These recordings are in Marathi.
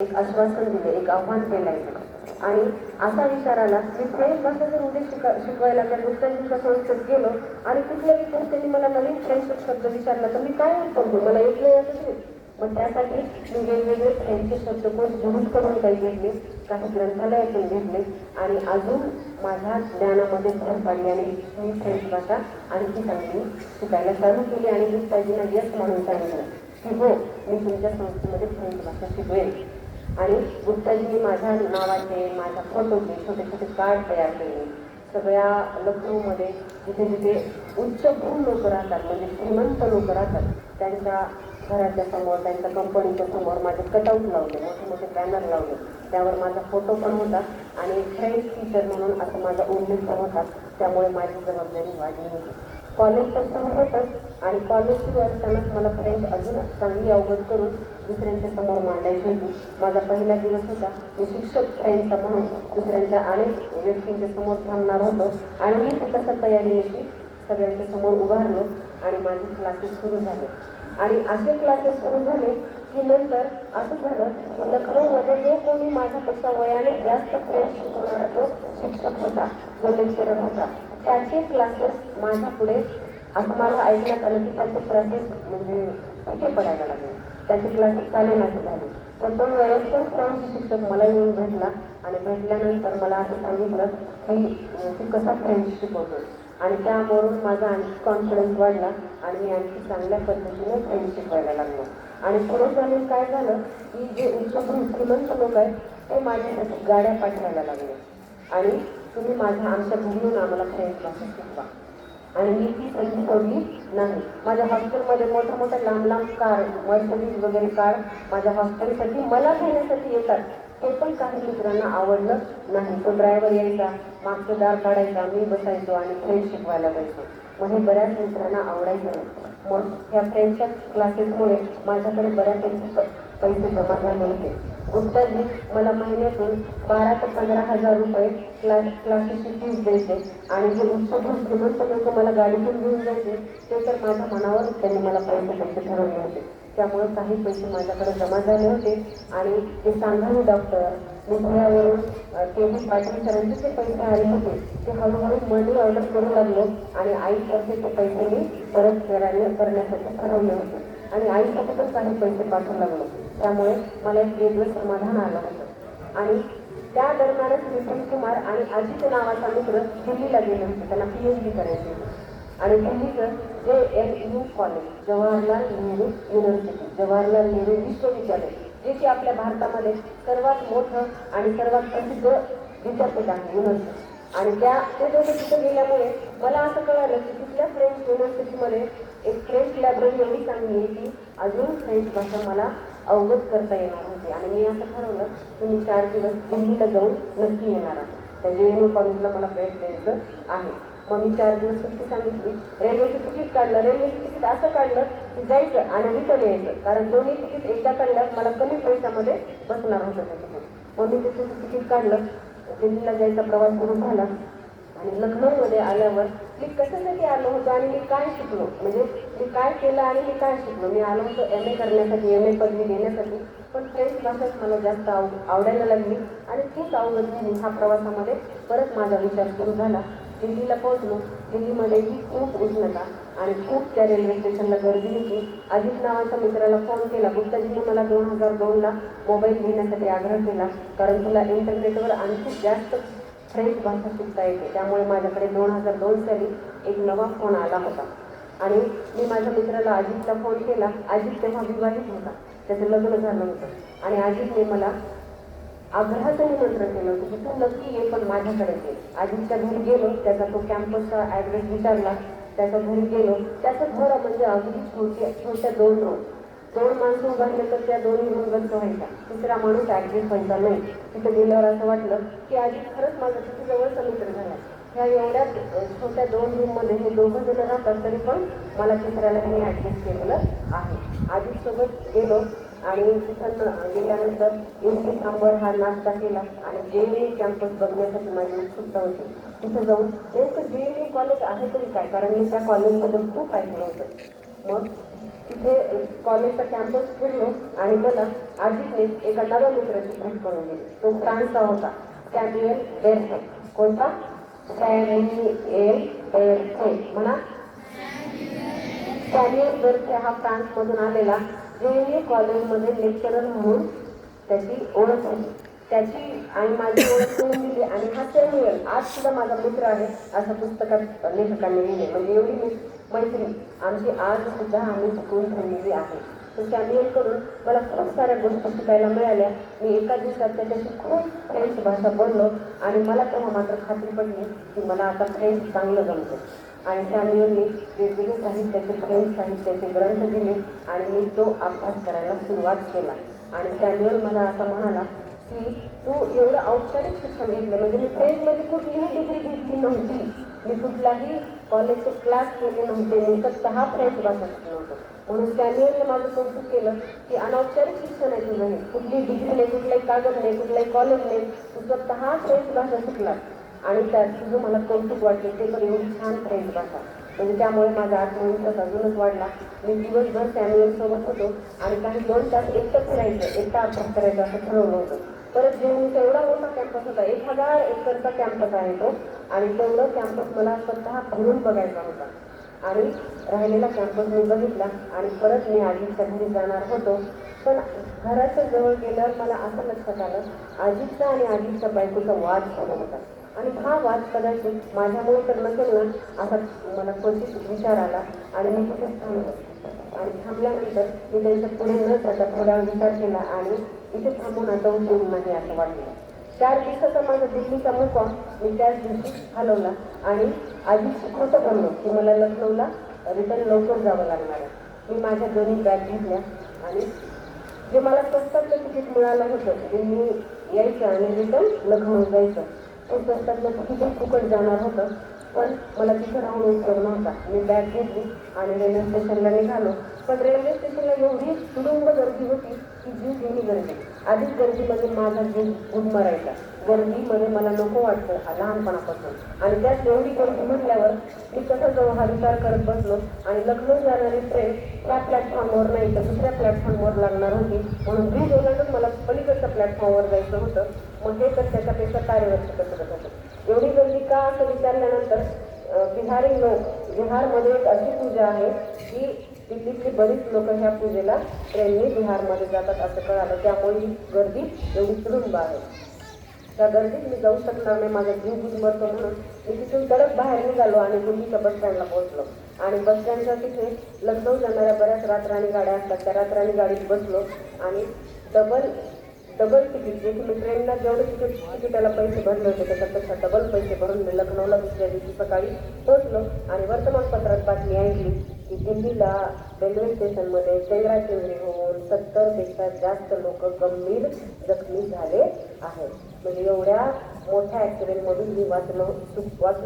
एक आश्वासन दिले, एक आव्हान केलं आणि असा विचार आला की फ्रेंच भाषा जर उद्या शिकवायला त्या गुप्ताजींच्या संस्थेत गेलो आणि कुठल्याही संस्थेने मला नवीन फ्रेंच शब्द विचारला तर मी काय करतो, मला येत नाही असं नाही. मग त्यासाठी मी वेगवेगळे फ्रेंचचे शब्दकोश दुरुस्त करून काही घेतले, काही ग्रंथालयातून घेतले आणि अजून माझ्या ज्ञानामध्ये भर पाडली आणि मी फ्रेंच भाषा आणखी चांगली शिकायला चालू केली आणि गुप्ताजींना यश म्हणून सांगितलं की हो, मी तुमच्या संस्थेमध्ये फ्रेंच भाषा शिकवेन. आणि गुप्ताजींनी माझ्या नावाचे, माझ्या फोटोचे छोटे छोटे कार्ड तयार केले. सगळ्या लखनौमध्ये जिथे जिथे उच्चभ्रू लोक राहतात, म्हणजे श्रीमंत लोक राहतात, त्यांच्या घराच्या समोर, त्यांच्या कंपनीच्या समोर माझे कटआउट लावले, मोठे मोठे बॅनर लावले. त्यावर माझा फोटो पण होता आणि फ्रेंच टीचर म्हणून असं माझा उल्लेख पण होता. त्यामुळे माझी जबाबदारी वाढली होती. कॉलेज तर सुरू होतंच आणि कॉलेज सुरू असतानाच मला फ्रेंच अजून चांगली अवगत करून दुसऱ्यांच्या समोर मांडायची होती. माझा पहिला दिवस होता. मी शिक्षक फ्रेंचचा म्हणून दुसऱ्यांच्या अनेक व्यक्तींच्या समोर थांबणार होतो आणि मी तसं तयारीने सगळ्यांच्या समोर उभारलो आणि माझे क्लासेस सुरू झाले. आणि असे क्लासेस सुरू झाले की नंतर असं झालं की लखनौमध्ये जो कोणी माझ्यापेक्षा वयाने जास्त फ्रेंच शिकवणारा तो शिक्षक होता, जो लेक्चरर होता, त्याचे क्लासेस माझ्या पुढे असं मला ऐकण्यात आलं की त्याचे क्लासेस म्हणजे पिके पडायला लागले, त्याचे क्लासेस चालेनासे झाले. तर तो वयस्कर फ्रेंच शिक्षक मला येऊन भेटला आणि भेटल्यानंतर मला असं सांगितलं की तू कसा फ्रेंच शिकवतो, आणि त्यावरून माझा आणखी कॉन्फिडन्स वाढला आणि मी आणखी चांगल्या पद्धतीने फ्रेंच शिकवायला लागलो. आणि पुढे चालून काय झालं की जे उच्चभ्रू श्रीमंत लोक आहेत ते माझ्यासाठी गाड्या पाठवायला लागले आणि तुम्ही आमच्या घरी येऊन आम्हाला फ्रेंच भाषा शिकवा. आणि मी ती संधी सोडली नाही. माझ्या हॉस्टेलमध्ये मोठ्या मोठ्या लांब लांब कार, मर्सिडीज वगैरे कार माझ्या हॉस्टेलसाठी मला घेण्यासाठी येतात. ते पण काही मित्रांना आवडलं नाही. तो ड्रायव्हर यायचा, मागचं दार काढायचा, मी बसायचो आणि फ्रेंच शिकवायला जायचो. मग हे बऱ्याच मित्रांना आवडायचं. मग ह्या फ्रेंचच्या क्लासेसमुळे माझ्याकडे बऱ्यापैकी पैसे जमा झाले होते. गुप्ताजी मला महिन्यातून 12 ते 15 हजार रुपये क्लासेसची फीस द्यायचे आणि जे उच्चभ्रू श्रीमंत लोक मला गाडीतून घेऊन जायचे ते तर माझ्या मनावर त्यांनी मला पैसे ठरवले होते. त्यामुळे काही पैसे माझ्याकडे जमा झाले होते आणि ते सांघावी डॉक्टर, मुंबईवरून के.डी. पाटील सरांचे जे पैसे आले होते ते हळूहळू मनी ऑर्डर करू लागलो आणि आईतर्फे ते पैसे मी परत करण्यासाठी ठरवले होते आणि आईसाठी पण काही पैसे पाठवू लागलो. त्यामुळे मला एक वेगळं समाधान आलं होतं. आणि त्या दरम्यानच नितीन कुमार आणि अजित नावाचा मित्र दिल्लीला गेले होते, त्यांना PhD करायची होती. आणि दिल्लीचं JNU college, Jawaharlal Nehru university, Jawaharlal Nehru विश्वविद्यालय, जे की आपल्या भारतामध्ये सर्वात मोठं आणि सर्वात प्रसिद्ध विद्यापीठ आहे, युनिव्हर्सिटी. आणि ते दोघं तिथे गेल्यामुळे मला असं कळालं की तिथल्या फ्रेंच युनिव्हर्सिटीमध्ये एक फ्रेंच लायब्ररी एवढी चांगली आहे की अजून फ्रेंच भाषा मला अवगत करता येणार होती. आणि मी असं ठरवलं की मी 4 दिवस दिल्लीला जाऊन नक्की येणार आहे. त्या JNU कॉलेजला मला भेट द्यायचं आहे. मग मी 4 दिवस सुट्टी सांगितली. रेल्वेचं तिकीट काढलं. रेल्वेचं तिकीट असं काढलं की जायचं आणि रिटर्न यायचं, कारण दोन्ही तिकीट एकदा काढल्यास मला कमी पैशामध्ये बसणार होतं ते तिकीट. मग मी तिथे तिकीट काढलं. दिल्लीला जायचा प्रवास सुरू झाला आणि लखनौमध्ये आल्यावर मी कशासाठी आलो होतो आणि मी काय शिकलो, म्हणजे मी काय केलं आणि मी काय शिकलो. मी आलो होतो MA करण्यासाठी, MA पदवी घेण्यासाठी, पण फ्रेंच भाषाच मला जास्त आवडायला लागली आणि तीच आवडत झाली. ह्या प्रवासामध्ये परत माझा विचार सुरू झाला. दिल्लीला पोहोचलो. दिल्लीमध्येही खूप उष्णता आणि खूप त्या रेल्वे स्टेशनला गर्दी होती. अजित नावाच्या मित्राला फोन केला. गुप्ताजींनी मला 2002ला मोबाईल घेण्यासाठी आग्रह केला, कारण तुला इंटरनेटवर आणखी जास्त फ्रेंच भाषा शिकता येते. त्यामुळे माझ्याकडे 2002 साली एक नवा फोन आला होता आणि मी माझ्या मित्राला अजितला फोन केला. अजित तेव्हा विवाहित होता, त्याचं लग्न झालं होतं आणि अजितने मला आग्रहाचं निमंत्रण केलं होतं की तू नक्की ये, पण माझ्याकडे ये. अजितच्या घरी गेलो. त्याचा तो कॅम्पसचा ॲड्रेस विचारला. त्याच्या घरी गेलो. त्याचं घर म्हणजे अगदी छोट्या 2 रूम, 2 माणसं उभारले तर त्या 2 रूम गच्च व्हायच्या. तिसरा माणूस ॲड्रेस व्हायचा नाही. तिथे गेल्यावर असं वाटलं की अजित खरंच माझा किती जवळचा मित्र झाला. ह्या एवढ्या छोट्या 2 रूममध्ये हे 2 जण राहतात, तरी पण मला तिसऱ्याला त्यांनी ॲड्रेस केलेलं आहे. अजितसोबत गेलो आणि तिथं गेल्यानंतर इडली सांबर हा नाश्ता केला आणि JNU कॅम्पस बघण्यासाठी माझी उत्सुकता होती. तिथं जाऊन नेमकं JNU कॉलेज आहे तरी काय, कारण मी त्या कॉलेजमध्ये खूप ऐकलं होतं. मग तिथे कॉलेजचा कॅम्पस फिरलो आणि मला आजीने एका नव्या मित्राची भेट करून दिली. तो फ्रान्सचा होता, सॅम्युएल बेर्थे. कोणता? सॅम्युएल बेर्थे. म्हणा, सॅम्युएल बेर्थे हा फ्रान्समधून आलेला जे कॉलेजमध्ये लेक्चरर म्हणून त्याची ओळख होती. त्याची आणि माझी ओळख करून दिली. आणि हा सॅम्युएल आज सुद्धा माझा मित्र आहे असं पुस्तकात लेखकांनी लिहिले. म्हणजे एवढी मैत्री आमची आज सुद्धा आम्ही शिकवून ठेवलेली आहे. तर सॅम्युएलकडून मला खूप साऱ्या गोष्टी शिकायला मिळाल्या. मी एका दिवसात त्याच्याशी खूप फ्रेंच भाषा बोललो आणि मला तेव्हा मात्र खात्री पडली की मला आता फ्रेंच चांगलं जमतं. आणि सॅम्युएलने वेगवेगळे साहित्याचे फ्रेंच साहित्याचे ग्रंथ दिले आणि मी तो अभ्यास करायला सुरुवात केला. आणि सॅम्युएल मला असा म्हणाला की तू एवढं औपचारिक शिक्षण घेतलं, म्हणजे मी फ्रेंचमध्ये कुठलीही डिग्री घेतली नव्हती, मी कुठलाही कॉलेजचे क्लास केले नव्हते, मी स्वतः फ्रेंच भाषा शिकलो होतो. म्हणून सॅम्युएलने माझं कौतुक केलं की अनौपचारिक शिक्षण आहे तुझं, कुठली डिग्री नाही, कुठलाही कागद नाही, कुठलाही कॉलेज नाही, तू स्वतः फ्रेंच भाषा शिकला आणि त्यात तुझं मला कौतुक वाटते, ते पण एवढी छान फ्रेंच भाषा. म्हणजे त्यामुळे माझा आत्मविश्वास अजूनच वाढला. मी दिवसभर सॅम्युएलसोबत होतो आणि काही 2 तास एकटं फिरायचं, एकटा अभ्यास करायचा असं ठरवलं होतं. परत जेवणीचा एवढा मोठा कॅम्पस होता, 1000 एकरचा कॅम्पस आहे तो. आणि तेवढं कॅम्पस मला स्वतः फिरून बघायचा होता. आणि राहिलेला कॅम्पस मी बघितला आणि परत मी आजीच्या घरी जाणार होतो. पण घराच्या जवळ गेल्यावर मला असं लक्षात आलं आजीचा आणि आजीच्या बायकोचा वाद सुरू होता. आणि हा वाद कदाचित माझ्यामुळे तर नसेल ना असा मला क्वचित विचार आला. आणि मी तिथेच थांबलो. आणि थांबल्यानंतर मी त्यांच्या पुढे न जाता थोडा विचार केला आणि इथे थांबून आता उपयोग नाही असं वाटलं. 4 दिवसाचा माझा दिल्लीचा मुक्काम मी त्याच दिवशी हलवला आणि आधी खोटं बोललो की मला लखनौला रिटर्न लवकर जावं लागणार आहे. मी माझ्या दोन्ही बॅग घेतल्या आणि जे मला स्वस्तातलं तिकीट मिळालं होतं दिल्ली यायचं आणि रिटर्न लखनौ जायचं, ते स्वस्तातलं तिकीट फुकट जाणार होतं. पण मला तिथं राहून उपयोग नव्हता. मी बॅग घेतली आणि रेल्वे स्टेशनला निघालो. पण रेल्वे स्टेशनला एवढी तुडुंब गर्दी होती की जीव घेणी गर्दी. आधीच गर्दीमध्ये माझा जीव गुदमरायचा. गर्दीमध्ये मला नको वाटतं लहानपणापासून. आणि त्यात एवढी गर्दी म्हटल्यावर मी कसं जाऊ हा विचार करत बसलो. आणि लखनौ जाणारी ट्रेन त्या प्लॅटफॉर्मवर नाही तर दुसऱ्या प्लॅटफॉर्मवर लागणार होती. म्हणून ब्रिज ओलांडून मला पलीकडच्या प्लॅटफॉर्मवर जायचं होतं. मग हे तर त्याच्यापेक्षा कार्यरत करत होतं. एवढी गर्दी का असं विचारल्यानंतर बिहारी लोक, बिहारमध्ये एक अशी पूजा आहे की दिल्लीतली बरीच लोक ह्या पूजेला ट्रेनने बिहारमध्ये जातात असं कळालं. त्यामुळे ही गर्दी एवढी तुडुंब आहे. त्या गर्दीत मी जाऊ शकणार नाही, माझा जीव गुदमरतो म्हणून मी तिथून तडक बाहेर निघालो आणि दिल्लीच्या बसस्टँडला पोहोचलो. आणि बसस्टँडच्या तिथे लखनौ जाणाऱ्या बऱ्याच रातराणी गाड्या असतात, त्या रातराणी गाडीत बसलो आणि डबल तिकीट जे की मी ट्रेनला जेवढे तिकिटाला पैसे भरले होते त्याच्यापेक्षा डबल पैसे भरून मी लखनौला दुसऱ्या दिवशी सकाळी पोहोचलो. आणि वर्तमानपत्रात बातमी ऐकली की दिल्लीला रेल्वे स्टेशनमध्ये चेंगराचेंगरी होऊन 70पेक्षा जास्त लोक गंभीर जखमी झाले आहेत. म्हणजे एवढ्या मोठ्या ॲक्सिडेंटमधून मी वाचलो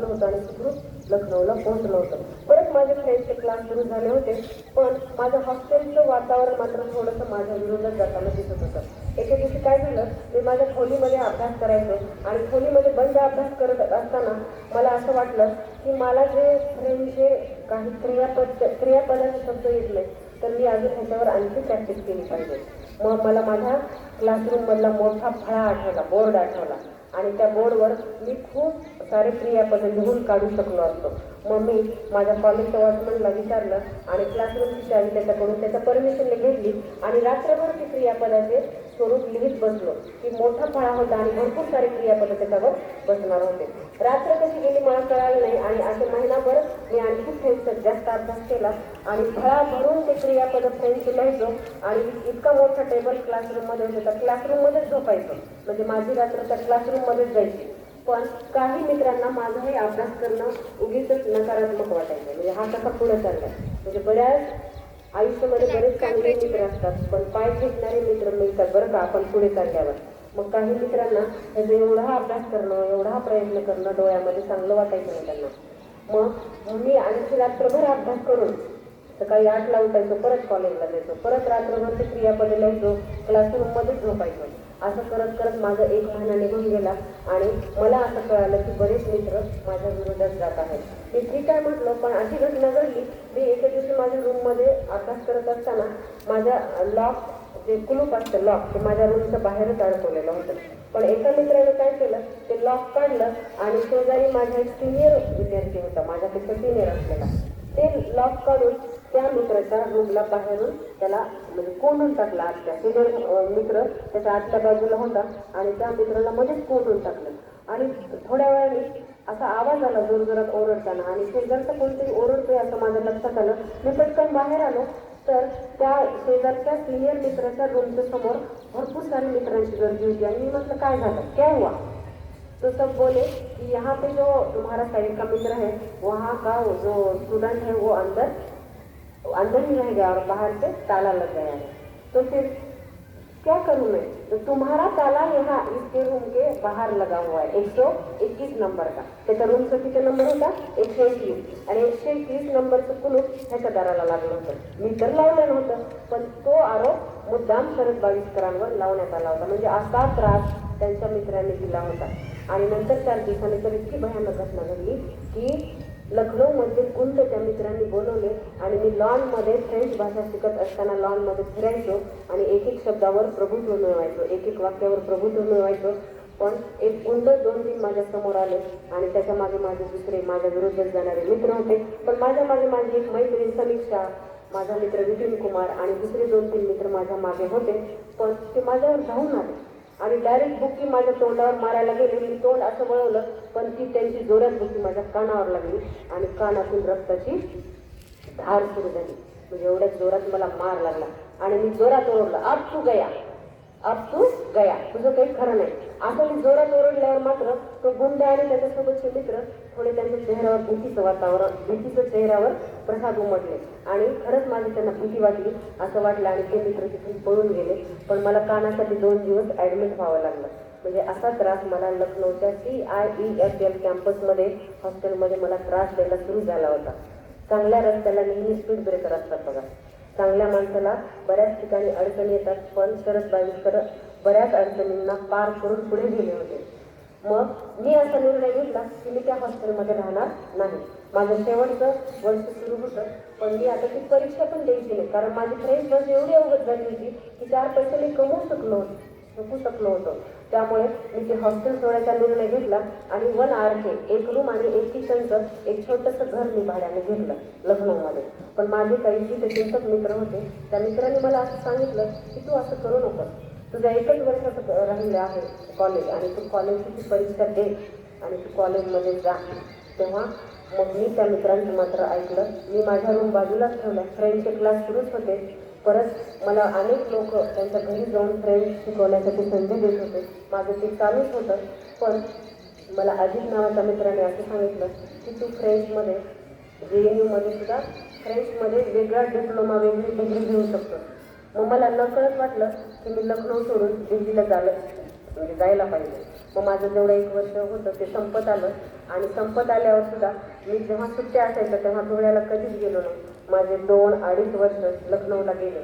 होतं आणि सुखरूप लखनौला पोहोचलो होतं. परत माझे फ्रेंडचे क्लास सुरू झाले होते. पण माझं हॉस्टेलचं वातावरण मात्र थोडंसं माझ्या विरोधात जाताना दिसत होतं. एके दिवशी काय झालं, मी माझ्या खोलीमध्ये अभ्यास करायचो आणि खोलीमध्ये बंद अभ्यास करत असताना मला असं वाटलं की मला जे फ्रेंडचे काही क्रियापदाचे शब्द येत नाही तर मी अजून ह्याच्यावर आणखी प्रॅक्टिस केली पाहिजे. मग मला माझ्या क्लासरूममधला मोठा फळा आठवला, बोर्ड आठवला आणि त्या बोर्डवर मी खूप सारे क्रियापद लिहून काढू शकलो असतो. मग मी माझ्या कॉलेजच्या वॉचमनला विचारलं आणि क्लासरूमची चावी त्याच्याकडून त्याच्या परमिशनने घेतली आणि रात्रभर ती क्रियापदाचे स्वरूप लिहित बसलो. की मोठा फळा होता आणि भरपूर सारे क्रियापद त्याच्यावर बसणार होते. रात्र कशी गेली मला कळालं नाही आणि असे महिनाभर मी आणखी फ्रेंचचा जास्त अभ्यास केला आणि फळा भरून ते क्रियापद फ्रेंच लिहायचो. आणि इतका मोठा टेबल क्लासरूममध्ये होता, त्या क्लासरूममध्येच झोपायचो. म्हणजे माझी रात्र त्या क्लासरूममध्येच जायची. पण काही मित्रांना माझाही अभ्यास करणं उगीच नकारात्मक वाटायचं. म्हणजे हा कसा पुढे चाललाय. म्हणजे बऱ्याच आयुष्यामध्ये बरेच चांगले मित्र असतात पण पाय खेचणारे मित्र मिळतात बरं का आपण पुढे चालल्यावर. मग काही मित्रांना त्याचा एवढा अभ्यास करणं, एवढा प्रयत्न करणं डोळ्यामध्ये चांगलं वाटायचं नाही त्यांना. मग मी आणखी रात्रभर अभ्यास करून सकाळी 8ला उठायचो, परत कॉलेजला जायचो, परत रात्रभर ते क्रियापदे लिहायचो, क्लासरूममध्येच झोपायचो. असं करत करत माझं 1 महिना निघून गेला आणि मला असं कळालं की बरेच मित्र माझ्या विरोधात जात आहेत. मी ठीक आहे म्हटलं, पण अशी घटना घडली. मी एके दिवशी माझ्या रूममध्ये अभ्यास करत असताना माझ्या लॉक जे कुलूप असतं लॉक ते माझ्या रूमच्या बाहेरच अडकवलेलं होतं. पण एका मित्राने काय केलं, ते लॉक काढलं आणि शेजारी माझा एक सिनियर विद्यार्थी होता, माझ्यापेक्षा सिनियर असलेला, ते लॉक काढून त्या मित्राच्या रूमला बाहेरून त्याला म्हणजे कोंडून टाकला. आतल्या सिनियर मित्र त्याच्या आतल्या बाजूला होता आणि त्या मित्राला मध्येच कोंडून टाकलं आणि थोड्या वेळाने असा आवाज आला जोरजोरात ओरडताना आणि शेजारचा कोणतरी ओरडतोय असं माझ्या लक्षात आलं. मी पटकन बाहेर आलो तर त्या शेजारच्या सिनियर मित्राच्या रूमच्या समोर भरपूर सारी मित्रांची गर्दी होती आणि मी म्हटलं काय झालं, क्या हुआ? तो सब बोले कि यहाँ पे जो तुम्हारा साइड का मित्र है वहाँ का जो स्टूडेंट है वो अंदर ही रह गया और बाहर से ताला लग गया है। तो फिर क्या करूँ मैं? तो तुम्हारा ताला यहाँ इसके रूम के बाहर लगा हुआ है 121 नंबर का. त्याचा रूमचा किती नंबर होता? 121 आणि 121 नंबरचं कुलूप ह्याच्या दाराला लागलं होतं. मी तर लावलं नव्हतं, पण तो आरोप मुद्दाम शरद बावीसकरांवर लावण्यात आला होता. म्हणजे असा त्रास त्यांच्या मित्रांनी दिला होता. आणि नंतर 4 दिवसांनी तर इतकी भयानक घटना घडली की लखनौमध्ये गुंड त्या मित्रांनी बोलवले आणि मी लॉनमध्ये फ्रेंच भाषा शिकत असताना लॉनमध्ये फिरायचो आणि एक एक शब्दावर प्रभुत्व मिळवायचो, एक एक वाक्यावर प्रभुत्व मिळवायचो. पण एक गुंड 2-3 माझ्या समोर आले आणि त्याच्या मागे माझे दुसरे माझ्या विरोधात जाणारे मित्र होते. पण माझ्या मागे माझी एक मैत्रीण समीक्षा, माझा मित्र विपिन कुमार आणि दुसरे 2-3 मित्र माझ्या मागे होते. पण ते माझ्यावर धावून आले आणि डायरेक्ट बुक्की माझ्या तोंडावर मारायला गेली. मी तोंड असं वळवलं पण ती त्यांची जोरात बुक्की माझ्या कानावर लागली आणि कानातून रक्ताची धार सुरू झाली. म्हणजे एवढ्याच जोरात मला मार लागला आणि मी जोरात ओरडलं, अब तू गया, तुझं काही खरं नाही. असं मी जोरात ओरडल्यावर मात्र तो गुंड आणि त्याच्यासोबतचे मित्र थोडे त्यांच्या चेहऱ्यावर भीतीचं वातावरण, भीतीचं चेहऱ्यावर प्रसाद उमटले आणि खरंच माझी त्यांना भीती वाटली असं वाटलं आणि ते मित्र तिथून पळून गेले. पण मला कानासाठी 2 दिवस ॲडमिट व्हावं लागलं. म्हणजे असा त्रास मला लखनौच्या CIESL कॅम्पसमध्ये हॉस्टेलमध्ये मला त्रास द्यायला सुरू झाला होता. चांगल्या रस्त्याला नेहमी स्पीड ब्रेकर असतात बघा. चांगल्या माणसाला बऱ्याच ठिकाणी अडचणी येतात, पण शरद बावीसकर बऱ्याच अडचणींना पार करून पुढे गेले होते. मग मी असा निर्णय घेतला की मी त्या हॉस्टेलमध्ये राहणार नाही. माझं शेवटचं वर्ष सुरू होतं, पण मी आता ती परीक्षा पण द्यायची नाही, कारण माझी फ्रेंच भाषा एवढी अवगत झाली होती की 4 पैसे मी कमवू शकलो होतो. त्यामुळे मी ते हॉस्टेल सोडायचा निर्णय घेतला आणि 1 RK 1 रूम आणि 1 किचनचं एक छोटंसं घर मी भाड्याने घेतलं लखनौमध्ये. पण माझे काही तिथे चिंतक मित्र होते. त्या मित्रांनी मला असं सांगितलं की तू असं करू नकोस, तुझं 1च वर्षाचं राहिलं आहे कॉलेज आणि तू कॉलेजची परीक्षा दे आणि तू कॉलेजमध्ये जा. तेव्हा मग मी त्या मित्रांचं मात्र ऐकलं. मी माझ्या रूम बाजूलाच ठेवल्या. फ्रेंचचे क्लास सुरूच होते. परत मला अनेक लोक त्यांच्या घरी जाऊन फ्रेंच शिकवण्यासाठी संधी देत होते. माझं ते चालूच होतं. पण मला अजित नावाच्या मित्राने असं सांगितलं की तू फ्रेंचमध्ये JNUमध्ये सुद्धा फ्रेंचमध्ये वेगळा डिप्लोमा, वेगळी डिग्री घेऊ शकतो. मग मला नकळत वाटलं की मी लखनौ सोडून दिल्लीला जायला पाहिजे. मग माझं जेवढं 1 वर्ष होतं ते संपत आलं आणि संपत आल्यावर सुद्धा मी जेव्हा सुट्ट्या असायच्या तेव्हा धुळ्याला कधीच गेलो नाही. माझे 2-2.5 वर्ष लखनौला गेले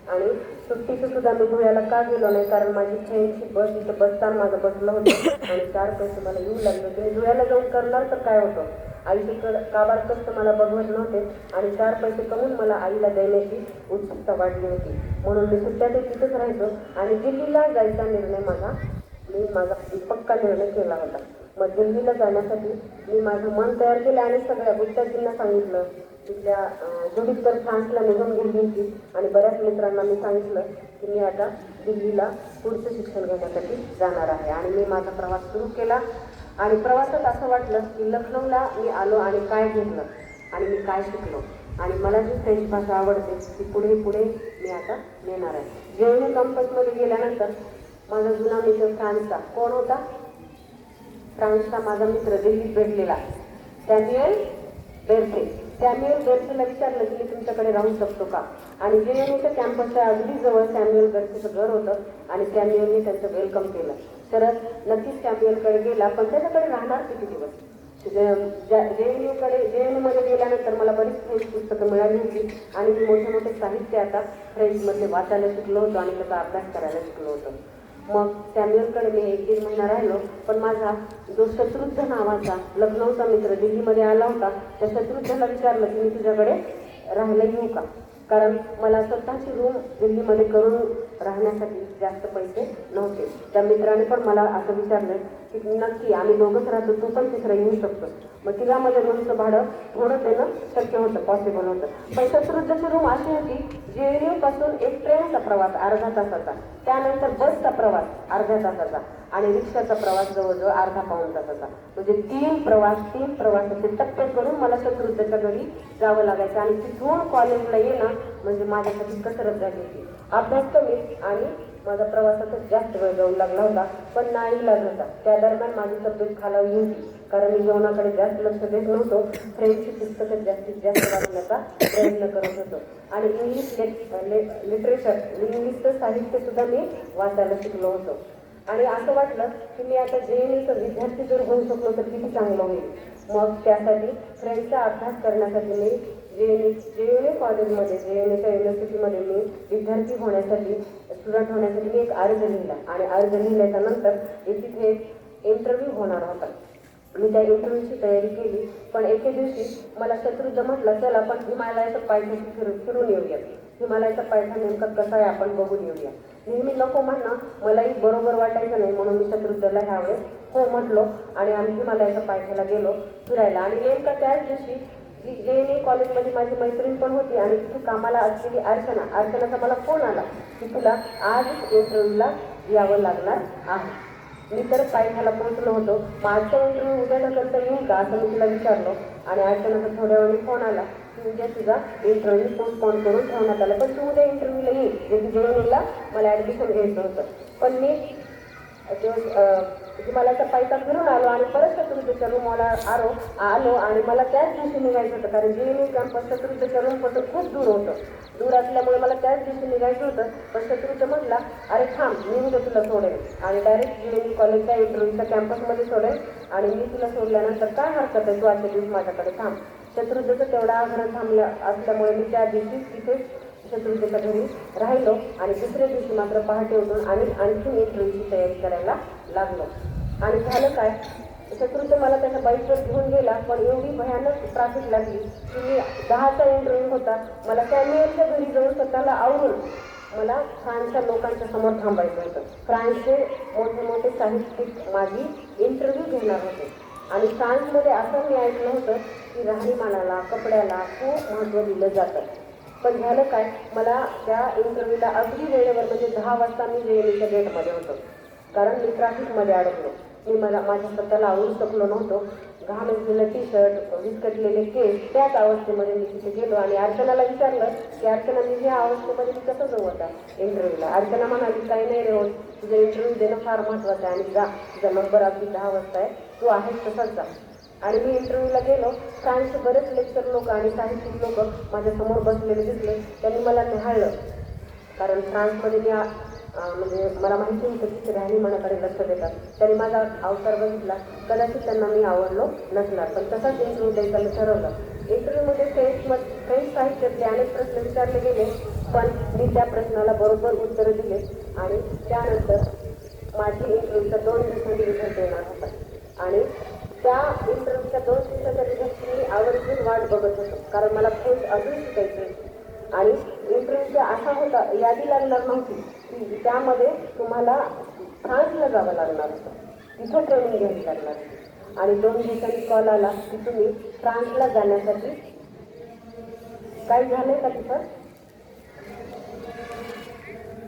आणि सुट्टीचं सुद्धा मी धुळ्याला का गेलो नाही, कारण माझी फ्रेंडची बस इथं बसताना माझं बसलं होतं आणि 4 पैसे मला येऊ लागले होते. मी धुळ्याला जाऊन करणार तर काय होतं, आईचे काबार कष्ट मला बघवत नव्हते आणि 4 पैसे कमवून मला आईला देण्याची उत्सुकता वाढली होती. म्हणून मी सुट्ट्या ते तिथंच राहायचो आणि दिल्लीला जायचा निर्णय मी माझा पक्का निर्णय केला होता. मग दिल्लीला जाण्यासाठी मी माझं मन तयार केलं आणि सगळ्या गुप्ताजींना सांगितलं. तिथल्या जुडीत तर फ्रान्सला निघून गेली होती आणि बऱ्याच मित्रांना मी सांगितलं की मी आता दिल्लीला पुढचं शिक्षण घेण्यासाठी जाणार आहे. आणि मी माझा प्रवास सुरू केला आणि प्रवासात असं वाटलं की लखनौला मी आलो आणि काय घेतलं आणि मी काय शिकलो आणि मला जी फ्रेंच भाषा आवडते ती पुढे मी आता नेणार आहे. JNU कॅम्पसमध्ये गेल्यानंतर माझा जुना मित्र फ्रान्सचा कोण होता, फ्रान्सचा माझा मित्र दिल्लीत भेटलेला सॅम्युएल बेर्सेला विचारलं की मी तुमच्याकडे राहू शकतो का. आणि JNUच्या कॅम्पसच्या अगदी जवळ सॅम्युएल बेर्सेचं घर होतं आणि सॅम्युएलने त्यांचं वेलकम केलं. शरद नक्कीच सॅम्युएलकडे गेला, पण त्याच्याकडे राहणार किती दिवस. JNUमध्ये गेल्यानंतर मला बरीच फ्रेंच पुस्तकं मिळाली होती आणि मी मोठे साहित्य आता फ्रेंचमधले वाचायला शिकलो होतो आणि त्याचा अभ्यास करायला शिकलो होतो. मग सॅम्युअलकडे मी 1-1.5 महिना राहिलो. पण माझा जो शत्रुघ्न नावाचा लखनौचा मित्र दिल्लीमध्ये आला होता, त्या शत्रुघ्नला विचारलं की मी तुझ्याकडे राहायला येऊ का, कारण मला स्वतःची रूम दिल्लीमध्ये करून राहण्यासाठी जास्त पैसे नव्हते. त्या मित्राने पण मला असं विचारलं की नक्की आम्ही दोघंच राहतो, तू पण तिसरं येऊ शकतो. मग तिघामध्ये रूमचं भाडं थोडं देणं शक्य होतं, पॉसिबल होतं. पण शत्रुघ्नची रूम अशी होती, JNU पासून एक ट्रेनचा प्रवास अर्धा तासाचा, त्यानंतर बसचा प्रवास अर्ध्या तासाचा आणि रिक्षाचा प्रवास जवळजवळ अर्धा-पाऊण तासाचा. म्हणजे 3 प्रवासाचे टप्पे करून मला शत्रुघ्नच्या घरी जावं लागायचं. आणि तिथून कॉलेजला येणं म्हणजे माझ्यासाठी कसरत झाली होती. अभ्यास कमी आणि माझा प्रवासातच जास्त वेळ जाऊ लागला होता. पण नाईलाज होता. त्या दरम्यान माझी तब्येत खालावली होती, कारण मी जेवणाकडे जास्त लक्ष देत नव्हतो. फ्रेंचची पुस्तकं जास्तीत जास्त वाचण्याचा प्रयत्न करत होतो आणि इंग्लिश लिटरेचर, इंग्लिशचं साहित्य सुद्धा मी वाचायला शिकलो होतो. आणि असं वाटलं की मी आता JNUचा विद्यार्थी जर होऊ शकलो तर किती चांगलं होईल. मग त्यासाठी फ्रेंचचा अभ्यास करण्यासाठी मी JNU कॉलेजमध्ये, JNUच्या युनिव्हर्सिटीमध्ये मी विद्यार्थी होण्यासाठी, स्टुडंट होण्यासाठी मी एक अर्ज लिहिला. आणि अर्ज लिहिल्याच्या नंतर तिथे इंटरव्ह्यू होणार होता. मी त्या इंटरव्ह्यूची तयारी केली. पण एके दिवशी मला शत्रुघ्न म्हटलं, चल आपण हिमालयाचा पायथ्याशी फिरून येऊया, हिमालयाचा पायथा नेमका कसा आहे आपण बघून येऊया. नेहमी नको म्हणणं मलाही बरोबर वाटायचं नाही, म्हणून मी शत्रुघ्नला ह्यावेळेस हो म्हटलो आणि आम्ही हिमालयाच्या पायथ्याला गेलो फिरायला. आणि नेमका त्याच दिवशी JNU कॉलेजमध्ये माझी मैत्रीण पण होती आणि तिथे कामाला असलेली अर्चनाचा मला फोन आला की तुला आज इंटरव्ह्यूला यावं लागणार आहे. मी तर पायथ्याला पोहोचलो होतो. माझा इंटरव्ह्यू उद्या ढकलता येईल का असं मी तिला विचारलो. आणि अर्चनाचा थोड्या वेळाने फोन आला की उद्या तुझा इंटरव्ह्यू पोस्टपोन करून ठेवण्यात आला, पण तू उद्या इंटरव्ह्यूला येईल, जे की JNUला मला ॲडमिशन घ्यायचं होतं. पण मी हिमालयाचा पायथा फिरून आलो आणि परत शत्रुघ्नच्या रूमला आलो आणि मला त्याच दिवशी निघायचं होतं, कारण JNU कॅम्पस शत्रुघ्नच्या रूमपासून खूप दूर असल्यामुळे मला त्याच दिवशी निघायचं होतं. पण शत्रुघ्न म्हटला, अरे थांब, मी उद्या तुला सोडेल आणि डायरेक्ट JNU कॉलेजच्या इंटरव्ह्यूच्या कॅम्पसमध्ये सोडेल आणि मी तुला सोडल्यानंतर काय हरकत आहे, तू आजच्या दिवस माझ्याकडे थांब. शत्रुघ्नचं तेवढा आग्रह थांबला असल्यामुळे मी त्या दिवशीच तिथेच शत्रुघ्नच्या घरी राहिलो. आणि दुसऱ्या दिवशी मात्र पहाटे उठून आणि आणखीन इंटरव्ह्यूची तयारी करायला लागलो. आणि झालं काय, शत्रुघ्न मला त्याच्या बाईकवर घेऊन गेला, पण एवढी भयानक ट्रॅफिक लागली की मी 10चा इंटरव्ह्यू होता. मला सॅम्युअलच्या घरी जाऊन स्वतःला आवरून मला फ्रान्सच्या लोकांच्या समोर थांबायचं होतं. फ्रान्सचे मोठे साहित्यिक माझी इंटरव्ह्यू घेणार होते. आणि फ्रान्समध्ये असं मी ऐकलं होतं की राहणीमानाला, कपड्याला खूप महत्त्व दिलं जातं. पण झालं काय, मला त्या इंटरव्ह्यूला अगदी वेळेवर म्हणजे 10 वाजता मी JNUच्या गेटमध्ये होतो, कारण मी ट्रॅफिकमध्ये अडकलो. मी माझ्या स्वतःला आवडू शकलो नव्हतो. घाम असलेलं टी-शर्ट, विस्कटलेले केस, त्याच अवस्थेमध्ये मी तिथे गेलो. आणि अर्चनाला विचारलं की अर्चना, मी ह्या अवस्थेमध्ये मी कसं जाऊ आता इंटरव्ह्यूला. अर्चना म्हणाली, काही नाही रे होत, तुझं इंटरव्ह्यू देणं फार महत्त्वाचं आहे आणि जा, तुझा नंबर अगदी 10 वाजता आहे, तू आहेस तसाच जा. आणि मी इंटरव्ह्यूला गेलो. फ्रान्सचे बरेच लेक्चर लोक आणि साहित्यिक लोक माझ्यासमोर बसलेले दिसले. त्यांनी मला निहाळलं, कारण फ्रान्समध्ये मी म्हणजे मला माहिती होतं की राहणीमानाकडे लक्ष देतात. त्यांनी माझा अवतार बघितला. कदाचित त्यांना मी आवडलो नसणार, पण तसाच इंटरव्ह्यू द्यायचा मी ठरवलं. इंटरव्ह्यूमध्ये फ्रेंच साहित्यातले अनेक प्रश्न विचारले गेले, पण मी त्या प्रश्नाला बरोबर उत्तरं दिले. आणि त्यानंतर माझी इंटरव्ह्यूचा 2 दिवसांनी रिझल्ट येणार होता. आणि त्या इंटरव्ह्यूच्या 2 दिवसाच्या रिझल्टची मी आवर्जून वाट बघत होतो, कारण मला फ्रेंच अजून शिकायचं. आणि इंटरव्ह्यूचा असा होता, यादी लागणार नव्हती की त्यामध्ये तुम्हाला फ्रान्सला जावं लागणार होतं, तिथं ट्रेनिंग घ्यावी लागणार होती. आणि 2 दिवसांनी कॉल आला की तुम्ही फ्रान्सला जाण्यासाठी काय झालंय का तिथं